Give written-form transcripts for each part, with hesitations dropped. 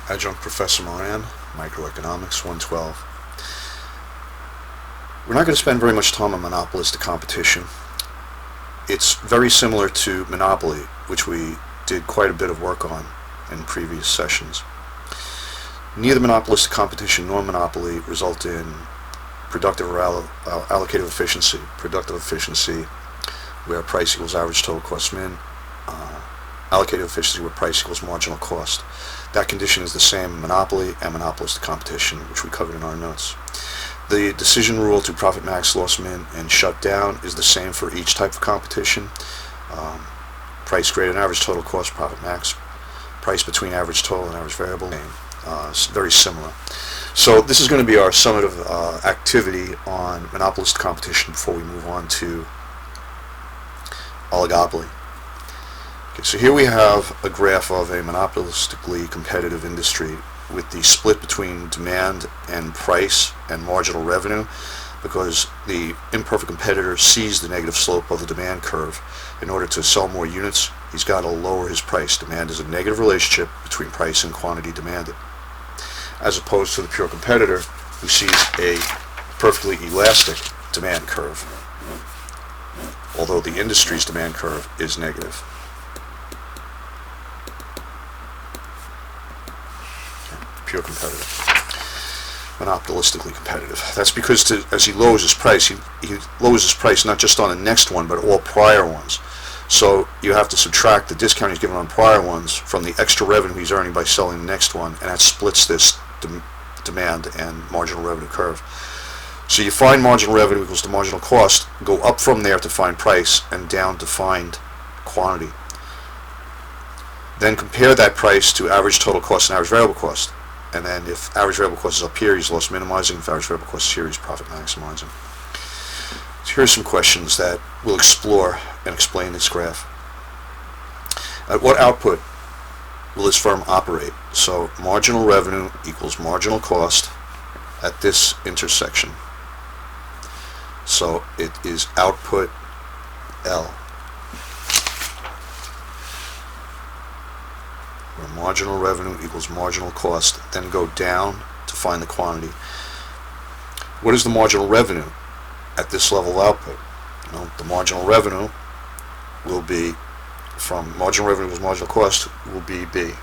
Adjunct Professor Moran, Microeconomics 112. We're not going to spend very much time on monopolistic competition. It's very similar to Monopoly, which we did quite a bit of work on in previous sessions. Neither monopolistic competition nor monopoly result in productive or allocative efficiency. Productive efficiency, where price equals average total cost min. Allocative efficiency, where price equals marginal cost. That condition is the same in monopoly and monopolistic competition, which we covered in our notes. The decision rule to profit max, loss min, and shut down is the same for each type of competition. Price greater than average total cost, profit max. Price between average total and average variable, very similar. So this is going to be our summative activity on monopolistic competition before we move on to oligopoly. Okay, so here we have a graph of a monopolistically competitive industry with the split between demand and price and marginal revenue, because the imperfect competitor sees the negative slope of the demand curve. In order to sell more units, he's got to lower his price. Demand is a negative relationship between price and quantity demanded, as opposed to the pure competitor who sees a perfectly elastic demand curve, although the industry's demand curve is negative. Pure competitive. Monopolistically competitive. That's because as he lowers his price, he lowers his price not just on the next one, but all prior ones. So you have to subtract the discount he's given on prior ones from the extra revenue he's earning by selling the next one, and that splits this demand and marginal revenue curve. So you find marginal revenue equals to marginal cost, go up from there to find price, and down to find quantity. Then compare that price to average total cost and average variable cost. And then if average variable cost is up here, he's loss minimizing. If average variable cost is here, he's profit maximizing. So here are some questions that we'll explore and explain this graph. At what output will this firm operate? So marginal revenue equals marginal cost at this intersection. So it is output L, where marginal revenue equals marginal cost, then go down to find the quantity. What is the marginal revenue at this level of output? Well, the marginal revenue will be, from marginal revenue equals marginal cost, will be B.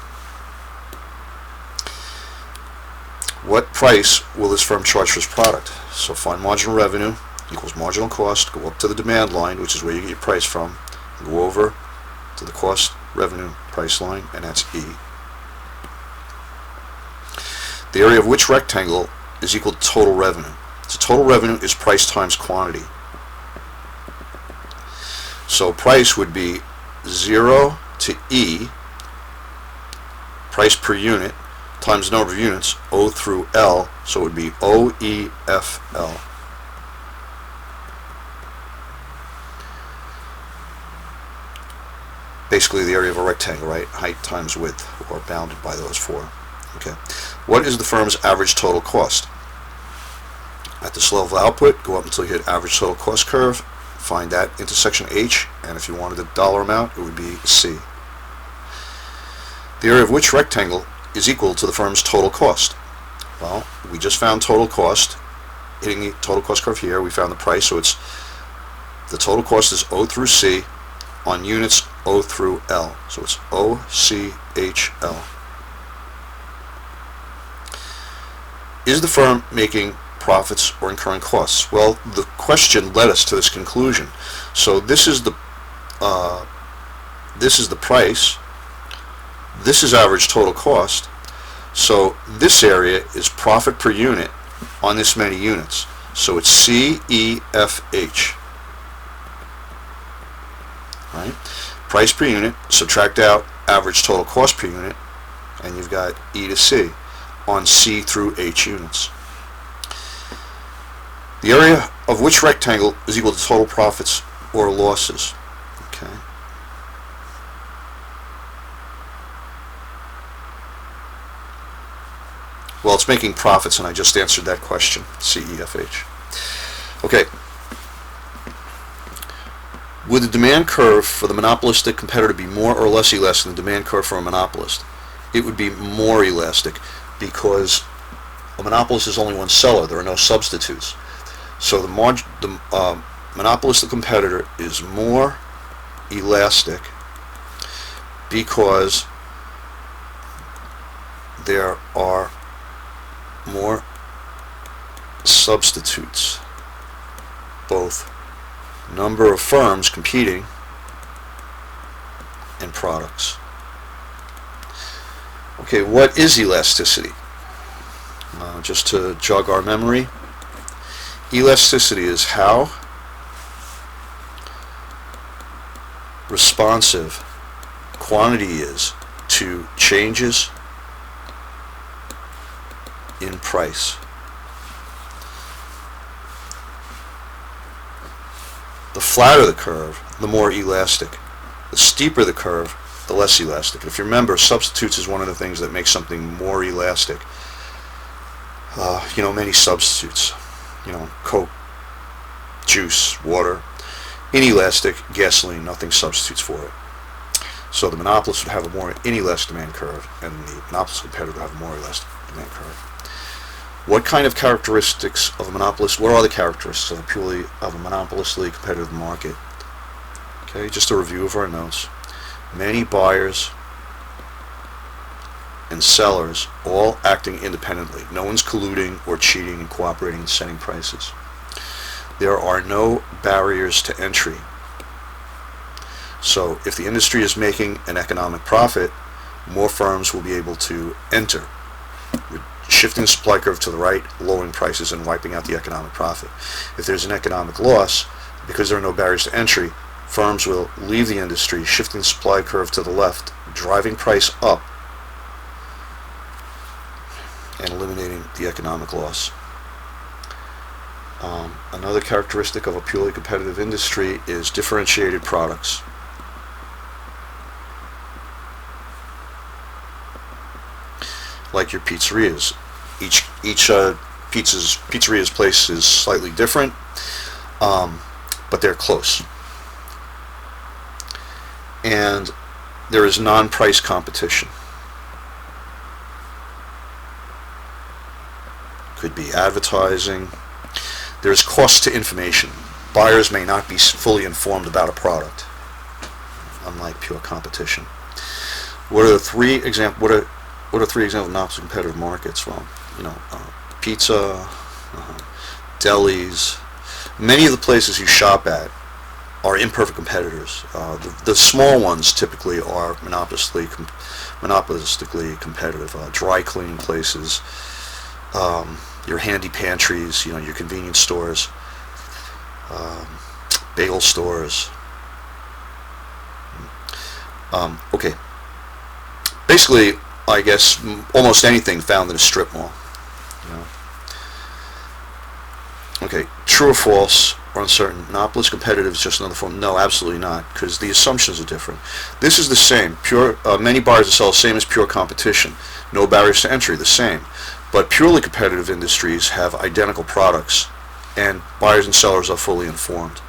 What price will this firm charge for its product? So find marginal revenue equals marginal cost, go up to the demand line, which is where you get your price from, go over to the cost revenue price line, and that's E. The area of which rectangle is equal to total revenue? So total revenue is price times quantity. So price would be 0 to E, price per unit, times the number of units, O through L, so it would be OEFL. Basically the area of a rectangle, right? Height times width, or bounded by those four. Okay. What is the firm's average total cost? At this level of output, go up until you hit average total cost curve, find that intersection H, and if you wanted a dollar amount, it would be C. The area of which rectangle is equal to the firm's total cost? Well, we just found total cost. Hitting the total cost curve here, we found the price, so it's the total cost is O through C on units O through L. So it's OCHL. Is the firm making profits or incurring costs? Well, the question led us to this conclusion. So this is the price. This is average total cost. So this area is profit per unit on this many units. So it's CEFH. Right? Price per unit, subtract out average total cost per unit, and you've got E to C on C through H units. The area of which rectangle is equal to total profits or losses? Okay. Well, it's making profits, and I just answered that question, CEFH. Okay. Would the demand curve for the monopolistic competitor be more or less elastic than the demand curve for a monopolist? it would be more elastic because a monopolist is only one seller. There are no substitutes. So the monopolistic competitor is more elastic because there are more substitutes, both number of firms competing and products. Okay, what is elasticity? Just to jog our memory, elasticity is how responsive quantity is to changes in price. The flatter the curve, the more elastic. The steeper the curve, the less elastic. And if you remember, substitutes is one of the things that makes something more elastic. Many substitutes. Coke, juice, water. Inelastic, gasoline, nothing substitutes for it. So the monopolist would have a more inelastic demand curve, and the monopolist competitor would have a more elastic demand curve. What kind of characteristics of a monopolist? What are the characteristics of a monopolistically competitive market? Okay, just a review of our notes. Many buyers and sellers all acting independently. No one's colluding or cheating and cooperating in setting prices. There are no barriers to entry. So if the industry is making an economic profit, more firms will be able to enter, shifting the supply curve to the right, lowering prices and wiping out the economic profit. If there's an economic loss, because there are no barriers to entry, firms will leave the industry, shifting the supply curve to the left, driving price up, and eliminating the economic loss. Another characteristic of a purely competitive industry is differentiated products. Like your pizzerias. Each pizzeria's place is slightly different, but they're close. And there is non-price competition. Could be advertising. There's cost to information. Buyers may not be fully informed about a product, unlike pure competition. What are three examples of monopolistic competitive markets? Well, pizza, delis. Many of the places you shop at are imperfect competitors. The small ones typically are monopolistically competitive. Dry cleaning places, your handy pantries, your convenience stores, bagel stores. Okay. Basically, I guess almost anything found in a strip mall. Okay, true or false or uncertain? Monopolist competitive is just another form. No, absolutely not, because the assumptions are different. This is the same. Many buyers and sellers, same as pure competition. No barriers to entry, the same. But purely competitive industries have identical products, and buyers and sellers are fully informed.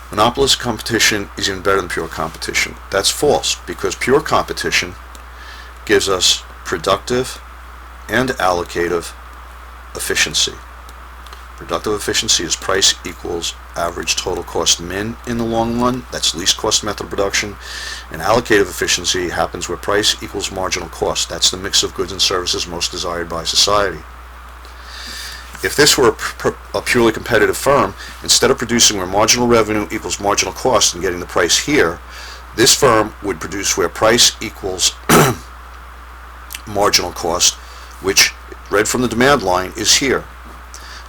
Monopolistic competition is even better than pure competition. That's false, because pure competition gives us productive and allocative efficiency. Productive efficiency is price equals average total cost min in the long run. That's least cost method of production. And allocative efficiency happens where price equals marginal cost. That's the mix of goods and services most desired by society. If this were a purely competitive firm, instead of producing where marginal revenue equals marginal cost and getting the price here, this firm would produce where price equals marginal cost, which, read from the demand line, is here.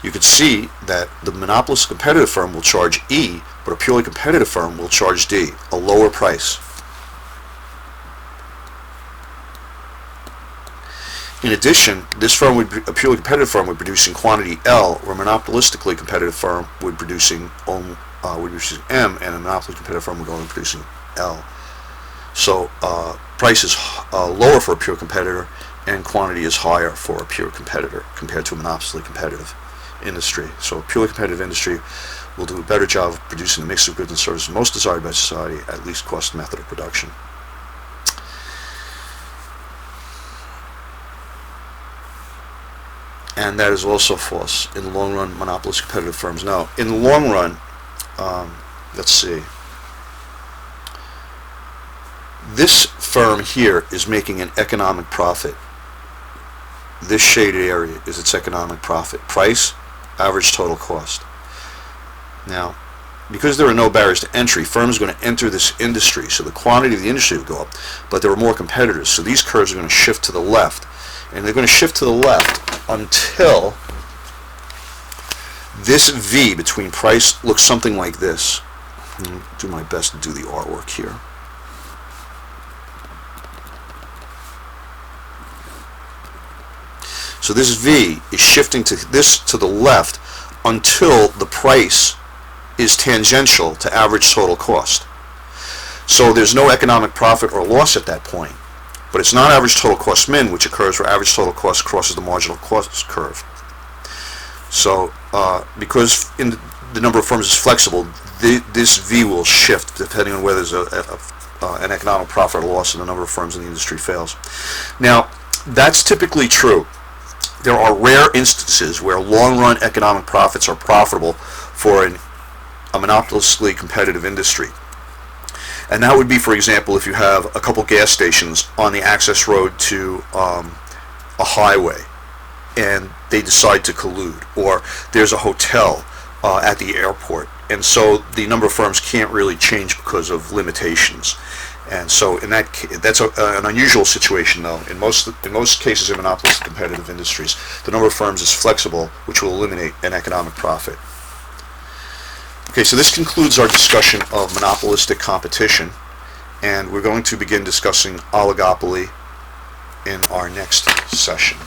You can see that the monopolist competitive firm will charge E, but a purely competitive firm will charge D, a lower price. In addition, this firm a purely competitive firm would produce in quantity L, where a monopolistically competitive firm would producing M, and a monopoly competitive firm would only producing L. So price is lower for a pure competitor, and quantity is higher for a pure competitor compared to a monopolistically competitive industry. So a purely competitive industry will do a better job of producing the mix of goods and services most desired by society at least cost method of production. And that is also false. In the long run, monopolist competitive firms. No. In the long run, let's see. This firm here is making an economic profit. This shaded area is its economic profit. Price, average total cost. Now, because there are no barriers to entry, firms are going to enter this industry, so the quantity of the industry will go up, but there are more competitors, so these curves are going to shift to the left. And they're going to shift to the left until this V between price looks something like this. I'll do my best to do the artwork here. So this V is shifting to the left until the price is tangential to average total cost. So there's no economic profit or loss at that point. But it's not average total cost min, which occurs where average total cost crosses the marginal cost curve. So because the number of firms is flexible, this V will shift depending on whether there's an economic profit or loss and the number of firms in the industry fails. Now, that's typically true. There are rare instances where long-run economic profits are profitable for a monopolistically competitive industry. And that would be, for example, if you have a couple gas stations on the access road to a highway and they decide to collude, or there's a hotel at the airport, and so the number of firms can't really change because of limitations. And so in that that's an unusual situation, though. In most cases in monopolistic competitive industries, the number of firms is flexible, which will eliminate an economic profit. Okay, so this concludes our discussion of monopolistic competition, and we're going to begin discussing oligopoly in our next session.